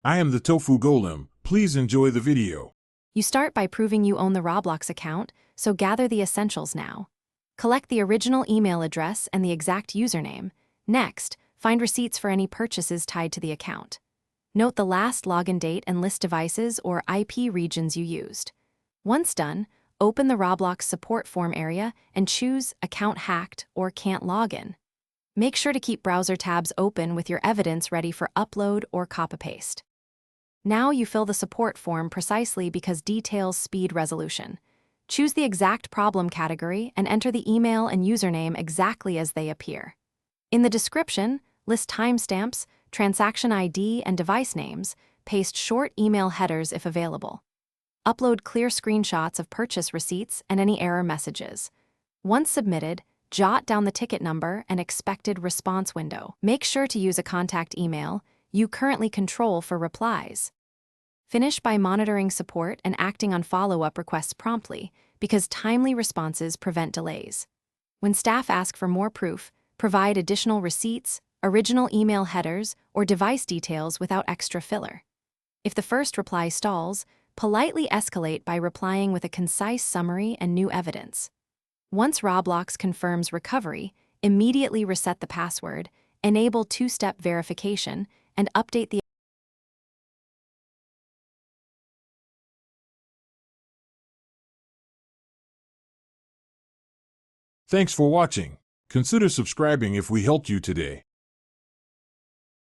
I am the Tofu Golem. Please enjoy the video. You start by proving you own the Roblox account, so gather the essentials now. Collect the original email address and the exact username. Next, find receipts for any purchases tied to the account. Note the last login date and list devices or IP regions you used. Once done, open the Roblox support form area and choose Account Hacked or Can't Login. Make sure to keep browser tabs open with your evidence ready for upload or copy-paste. Now you fill the support form precisely because details speed resolution. Choose the exact problem category and enter the email and username exactly as they appear. In the description, list timestamps, transaction ID, and device names. Paste short email headers if available. Upload clear screenshots of purchase receipts and any error messages. Once submitted, jot down the ticket number and expected response window. Make sure to use a contact email you currently control for replies. Finish by monitoring support and acting on follow-up requests promptly, because timely responses prevent delays. When staff ask for more proof, provide additional receipts, original email headers, or device details without extra filler. If the first reply stalls, politely escalate by replying with a concise summary and new evidence. Once Roblox confirms recovery, immediately reset the password, enable two-step verification, and update the Thanks for watching. Consider subscribing if we helped you today.